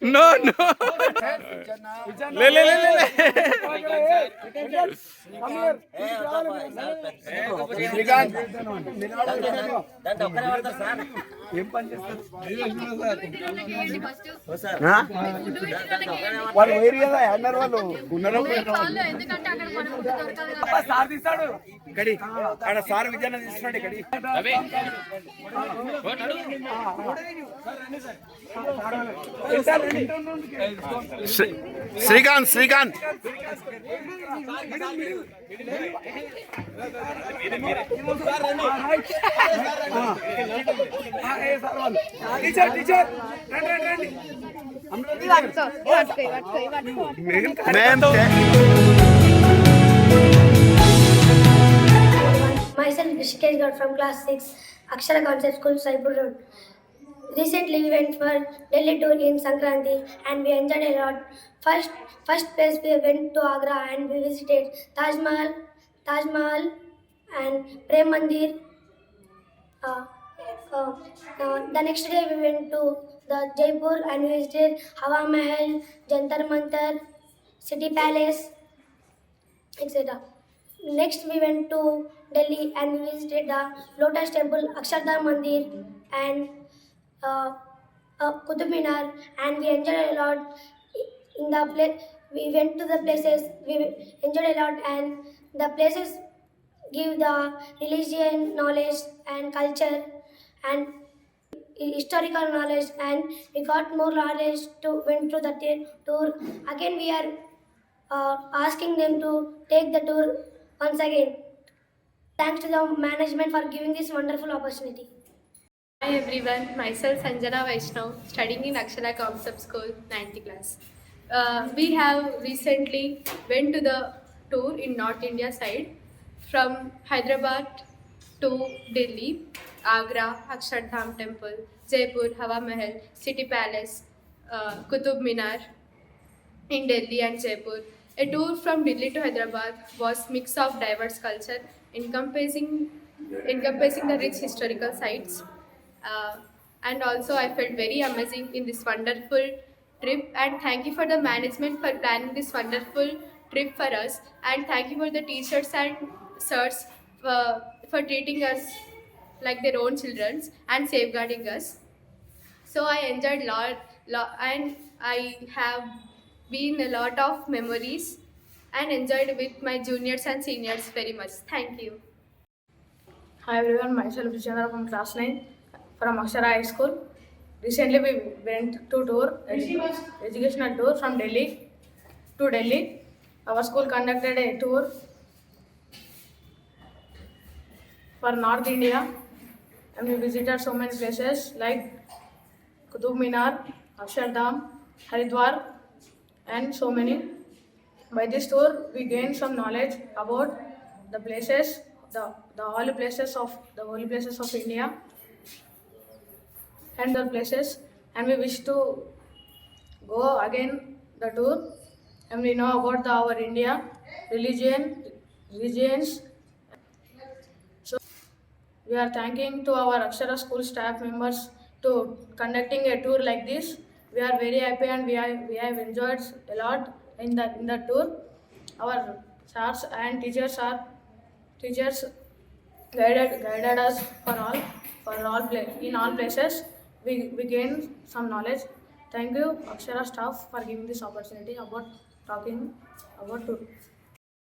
No. ले ले ले ले ले వాళ్ళు వేరు కదా అన్నారు వాళ్ళు ఉన్నారో ఎందుకంటే అక్కడ మనకు దొరకదు కాబట్టి. సార్ తీస్తాడు కడి ఆడ సార్ విద్యార్థి తీస్తున్నాడు కడి Srikanth teacher Myself Rishikesh Gaur from class 6, Akshara Concept School, Saipur Road. Recently we went for Delhi tour in Sankranti and we enjoyed a lot. First place we went to Agra and we visited Taj Mahal and Prem Mandir. The next day we went to the Jaipur and we visited Hawa Mahal, Jantar Mantar, City Palace, etc. Next we went to Delhi and we visited the Lotus Temple, Akshardham Mandir and Qutub Minar, and we enjoyed a lot. In the place we went to the places, we enjoyed a lot, and the places give the religion knowledge and culture and historical knowledge, and we got more knowledge to went through the tour. Again we are asking them to take the tour once again. Thanks to the management for giving this wonderful opportunity. Hi everyone, myself Sanjana Vaishnav, studying in Akshara Concept School, 9th class. We have recently went to the tour in North India side, from Hyderabad to Delhi, Agra, Akshardham Temple, Jaipur, Hawa Mahal, City Palace, Qutub Minar in Delhi and Jaipur. A tour from Delhi to Hyderabad was mix of diverse culture, encompassing the rich historical sites. And also I felt very amazing in this wonderful trip, and thank you for the management for planning this wonderful trip for us, and thank you for the teachers and sirs for treating us like their own children and safeguarding us. So I enjoyed lot and I have been a lot of memories and enjoyed with my juniors and seniors very much. Thank you. Hi everyone, myself Vijayendra from class 9 from Akshara High School. Recently we went to educational tour from Delhi to Delhi. Our school conducted a tour for North India, and we visited so many places like Qutub Minar, Akshardham, Haridwar, and so many. By this tour we gained some knowledge about the places, the holy places of India and the places, and we wish to go again the tour, and we know about our India religions. So we are thanking to our Akshara school staff members to conducting a tour like this. We are very happy and we have enjoyed a lot in the tour. Our stars and teachers guided us in all places. We gained some knowledge. Thank you Akshara staff for giving this opportunity about talking about tour.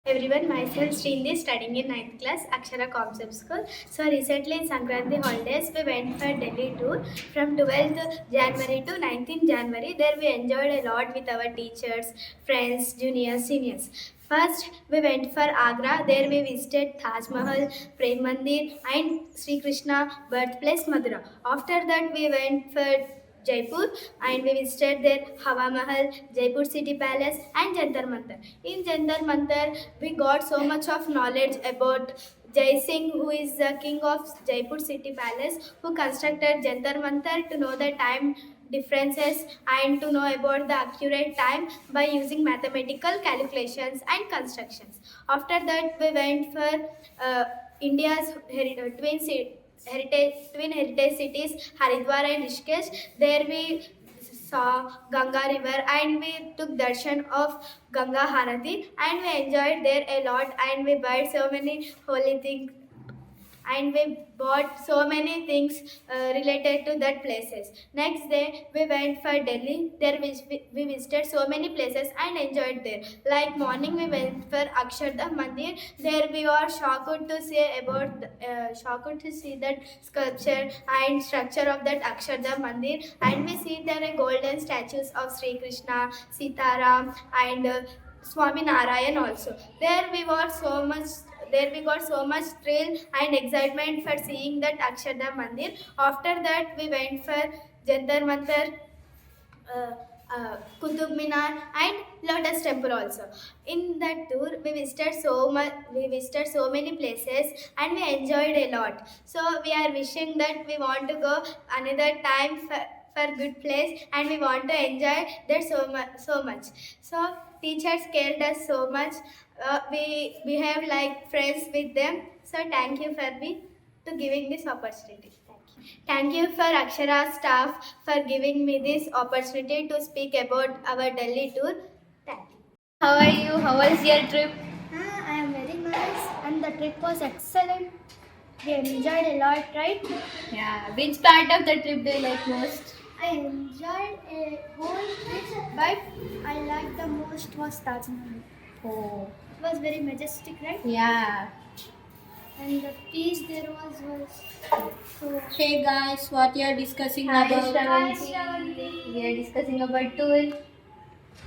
Everyone, myself Srindi, studying in 9th class, Akshara Concept School. So recently in Sankranti holidays, we went for Delhi tour from 12th January to 19th January. There we enjoyed a lot with our teachers, friends, juniors, seniors. First, we went for Agra. There we visited Taj Mahal, Prem Mandir and Sri Krishna birthplace Mathura. After that, we went for Jaipur and we visited there Hawa Mahal, Jaipur City Palace and Jantar Mantar. In Jantar Mantar, we got so much of knowledge about Jai Singh, who is the king of Jaipur City Palace, who constructed Jantar Mantar, to know the time differences and to know about the accurate time by using mathematical calculations and constructions. After that, we went for India's twin heritage cities Haridwar and Rishikesh. There we saw Ganga river and we took darshan of Ganga Harati and we enjoyed there a lot and we bought so many holy things and we bought so many things related to that places. Next day we went for Delhi. There we visited so many places and enjoyed there. Like morning we went for Akshardham Mandir. There we were shocked to see about shocked to see that sculpture and structure of that Akshardham Mandir, and we see there are golden statues of Sri Krishna, Sitaram and Swami Narayan also. There we got so much thrill and excitement for seeing that Akshardham Mandir. After that, we went for Jantar Mantar, Qutub Minar, and Lotus Temple also. In that tour, we visited so many places, and we enjoyed a lot. So we are wishing that we want to go another time for good place, and we want to enjoy that so much. So teachers cared us so much. We behave like friends with them. So thank you for to giving this opportunity. Thank you for Akshara staff for giving me this opportunity to speak about our Delhi tour. Thank you. How are you? How was your trip? I am very nice and the trip was excellent. We enjoyed a lot, right? Yeah. Which part of the trip do you like most? I enjoyed a whole trip, but I liked the most was Taj Mahal. Oh. It was very majestic, right? Yeah. And the peace there was so. Hey guys, what you are discussing Hi, about? Shravanti. We are discussing about tour.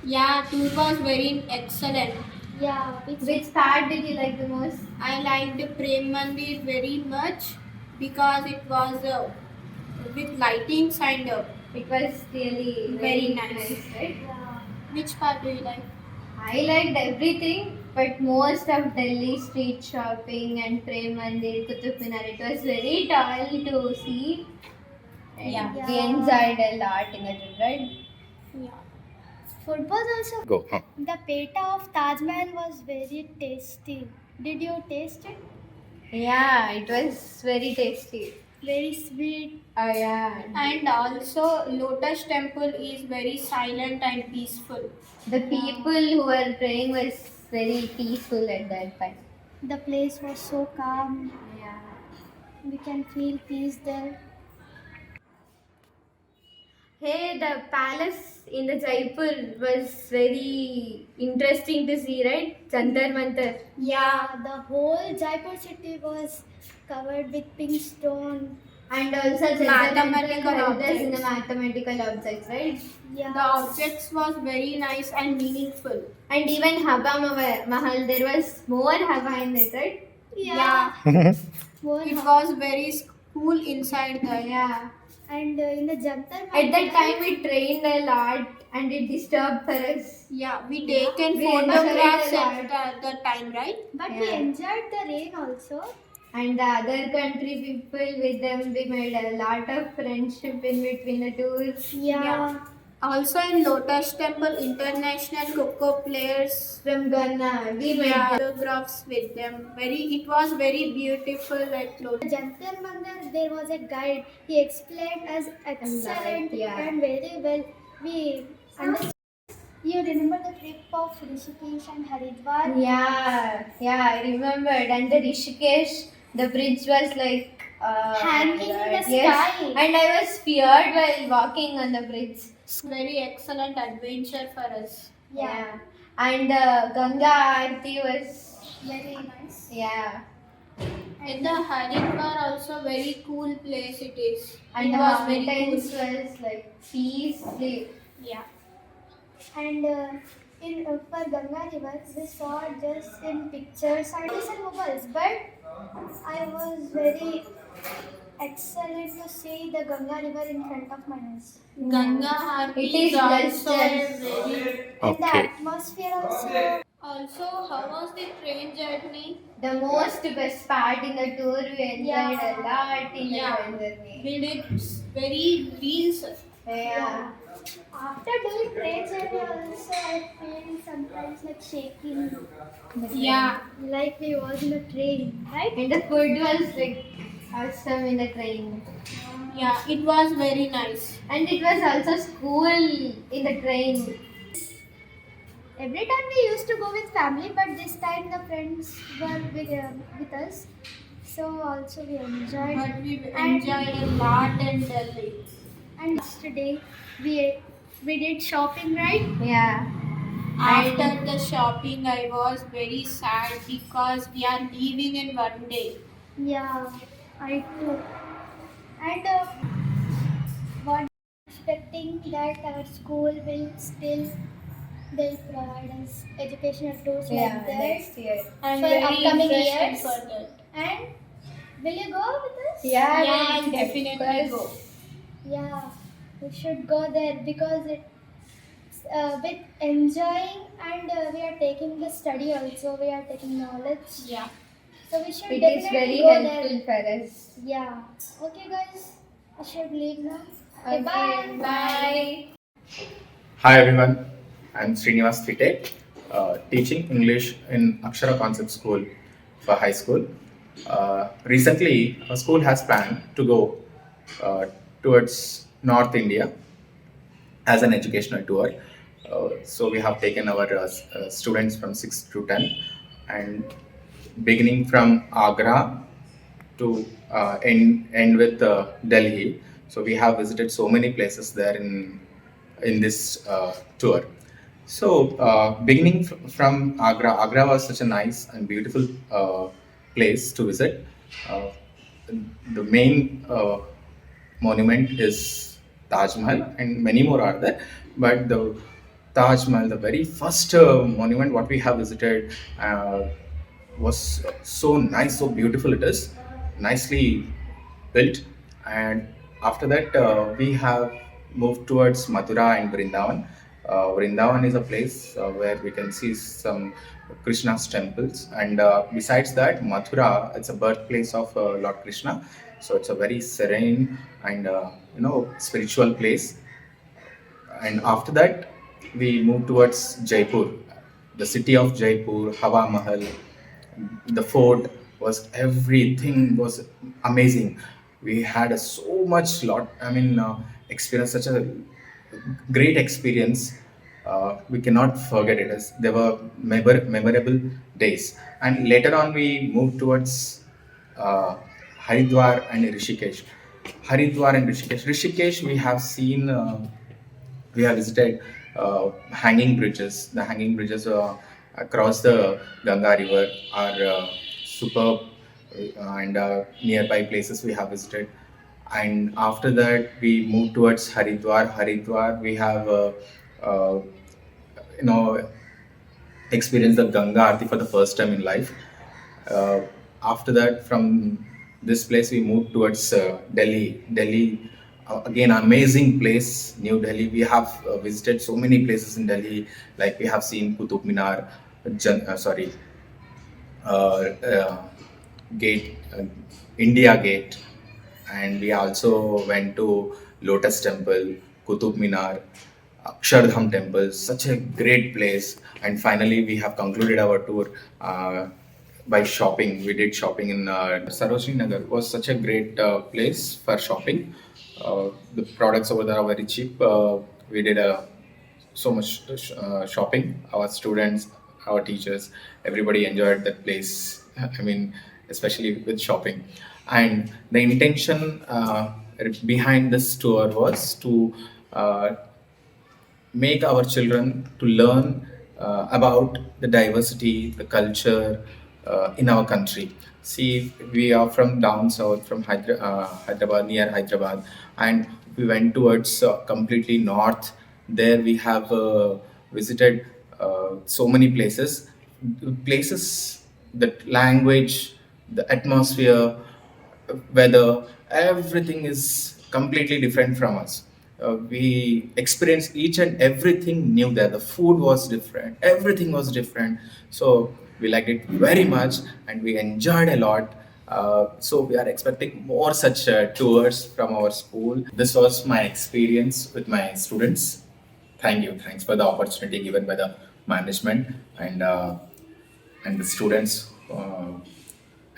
Yeah, tour was very excellent. Yeah, Which part did you like the most? I liked Prem Mandir very much because it was with lightings and It was really Very nice. right? yeah. which part do you like? I liked everything, but most of Delhi street shopping and Prem Mandir, Qutub Minar, it was very tall to see. And Yeah. we enjoyed a lot in the trip, right? Food was also. Go. Huh. The peta of Taj Mahal was very tasty. Did you taste it? Yeah, it was very tasty. Very sweet. Oh yeah. And also Lotus Temple is very silent and peaceful. The people who were praying was very peaceful at that time. The place was so calm. Yeah. We can feel peace there. Hey, the palace in the Jaipur was very interesting to see, right? Jantar Mantar. Yeah, the whole Jaipur city was covered with pink stone. And also Jantar Mantar Mathematical helped us in the objects. mathematical objects, right? Yeah. The objects was very nice and meaningful. And even Hava Mahal, there was more Hava in it, right? Yeah. More It was very cool inside the Yeah. And in the Jantar At that time, we trained a lot and it disturbed for us. Yeah, we taken We photographs enjoyed a at the time, right? But we Yeah. enjoyed the rain also. And the other country people, with them, we made a lot of friendship in between the tours. Yeah. Also in Lotus Temple, international Coco players From Ghana, we made photographs with them. It was very beautiful at The Lotus. Jantar Mandir, there was a guide. He explained us excellent yeah. and very well. We understood. You remember the trip of Rishikesh and Haridwar? Yeah, I remembered. And the Rishikesh, the bridge was like Hanging in the yes. sky. And I was feared while walking on the bridge. Very excellent adventure for us. Yeah. And the Ganga Aarti was Very nice. yeah. And the Haridwar also very cool place it is. And it the was very mountains cool. was like peaceful. Yeah. And for Ganga River, we saw just in pictures and mobiles, but I was very excellent to see the Ganga River in front of my eyes. Ganga Aarti It is also just- very. And the Okay. atmosphere also. Also, how was the train journey? The most best part in the tour, we enjoyed Yeah. a lot in Yeah. the journey. We did very reels. Yeah. After doing train journey also, I feel sometimes like shaking. Yeah. Like we was in a train, right? And the food was like Awesome in the train. Yeah, it was very nice. And it was also school in the train. Every time we used to go with family, but this time the friends were with us. So also we enjoyed. But we enjoyed a lot in Delhi. And yesterday we did shopping, right? Yeah. After the shopping, I was very sad because we are leaving in one day. Yeah, I too. And what expecting that our school will still they'll provide us educational tours like that next year. I'm for very upcoming interested years. for that. And will you go with us? Yeah, Yeah, I'll of definitely course. go. Yeah, we should go there because it's a bit enjoying and we are taking the study also. We are taking knowledge. Yeah. So we should It is definitely very go helpful there. for us. Yeah. Okay, guys. I should leave now. Okay, Bye. Bye. Hi everyone, I'm Srinivas Thite, teaching English in Akshara Concept School for high school. Recently, our school has planned to go towards North India as an educational tour. So we have taken our students from 6 to 10 and beginning from Agra to end with Delhi. So we have visited so many places there in this tour. So beginning from Agra was such a nice and beautiful place to visit. The main monument is Taj Mahal, and many more are there. But the Taj Mahal, the very first monument what we have visited, was so nice, so beautiful. It is nicely built, and after that we have moved towards Mathura and Vrindavan. Vrindavan is a place where we can see some Krishna's temples, and besides that, Mathura, it's a birthplace of Lord Krishna. So it's a very serene and spiritual place. And after that, we moved towards Jaipur, the city of Jaipur, Hawa Mahal. The fort was everything was amazing. We had so much experience, such a great experience. We cannot forget it, as there were memorable days. And later on, we moved towards Haridwar and Rishikesh. Haridwar and Rishikesh. Rishikesh, we have seen, we have visited hanging bridges. The hanging bridges across the Ganga River are superb, and nearby places we have visited. And after that, we moved towards Haridwar. Haridwar, we have experienced the Ganga Aarti for the first time in life. After that, from this place, we moved towards Delhi. Delhi, again, amazing place, New Delhi. We have visited so many places in Delhi, like we have seen Qutub Minar, Gate, India Gate, and we also went to Lotus Temple, Qutub Minar, Akshardham Temple. Such a great place. And finally, we have concluded our tour by shopping. We did shopping in Sarojini Nagar. Was such a great place for shopping. The products over there are very cheap. We did so much shopping. Our students, our teachers, everybody enjoyed that place. I mean, especially with shopping. And the intention behind this tour was to make our children to learn about the diversity, the culture in our country. See, we are from down south, from Hyderabad, near Hyderabad, and we went towards completely north. There we have visited so many places, the language, the atmosphere, weather, everything is completely different from us. We experienced each and everything new there. The food was different, everything was different. So we liked it very much and we enjoyed a lot. So we are expecting more such tours from our school. This was my experience with my students. Thank you. Thanks for the opportunity given by the management and the students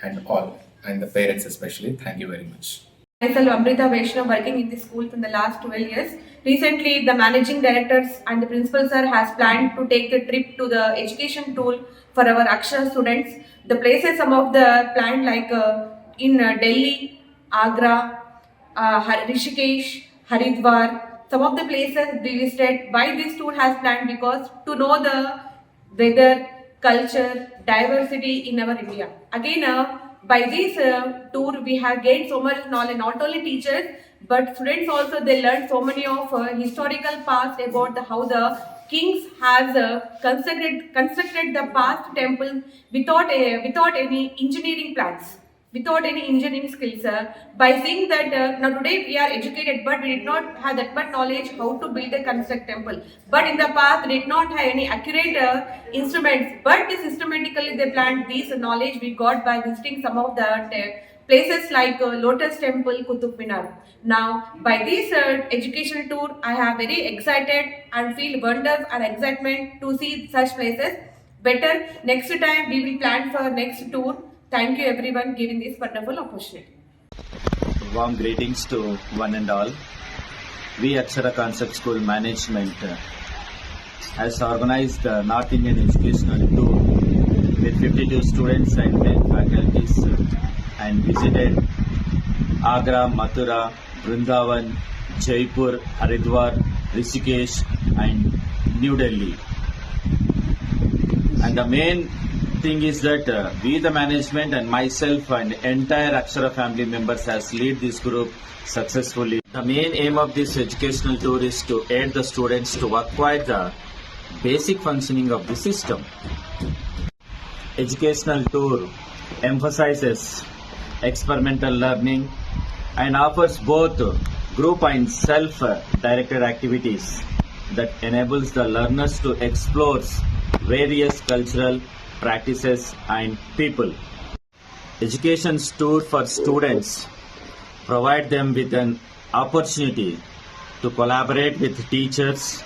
and all. and the parents especially. Thank you very much. Myself Amrita Vaishnav, working in the school from the last 12 years. Recently, the managing directors and the principal sir has planned to take the trip to the education tour for our Akshara students. The places some of the planned like in Delhi, Agra, Rishikesh, Haridwar. Some of the places we visited. Why this tour has planned? Because to know the weather, culture, diversity in our India. Again, by this tour, we have gained so much knowledge. Not only teachers, but students also. They learned so many of historical past about how the kings has constructed the past temple without any engineering plans, without any engineering skills. By seeing that now today we are educated, but we did not have that much knowledge how to build a construct temple. But in the past, they did not have any accurate instruments. But systematically they planned this knowledge we got by visiting some of the places like Lotus Temple, Qutub Minar. Now, by this educational tour, I am very excited and feel wonders and excitement to see such places. Better next time we will plan for next tour. Thank you everyone giving this wonderful opportunity. Warm greetings to one and all. We Akshara Concept School Management has organized the North Indian Educational Tour with 52 students and 10 faculties and visited Agra, Mathura, Vrindavan, Jaipur, Haridwar, Rishikesh and New Delhi. And the main thing is that we the management and myself and entire Akshara family members has lead this group successfully. The main aim of this educational tour is to aid the students to acquire the basic functioning of the system. Educational tour emphasizes experimental learning and offers both group and self-directed activities that enables the learners to explore various cultural practices and people. Education tour for students provide them with an opportunity to collaborate with teachers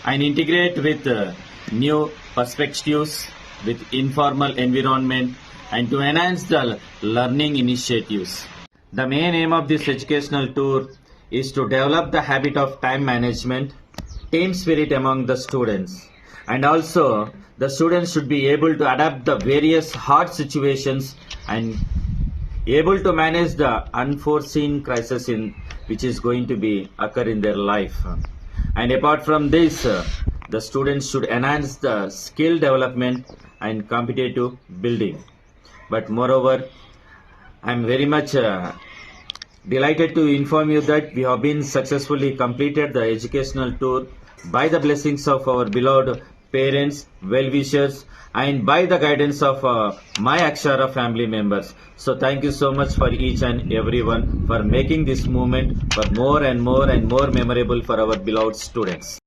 and integrate with new perspectives with informal environment and to enhance the learning initiatives. The main aim of this educational tour is to develop the habit of time management, team spirit among the students, and also the students should be able to adapt the various hard situations and able to manage the unforeseen crisis which is going to be occur in their life. And apart from this, the students should enhance the skill development and competitive building. But moreover, I am very much delighted to inform you that we have been successfully completed the educational tour by the blessings of our beloved parents, well-wishers, and by the guidance of my Akshara family members. So thank you so much for each and everyone for making this movement for more and more memorable for our beloved students.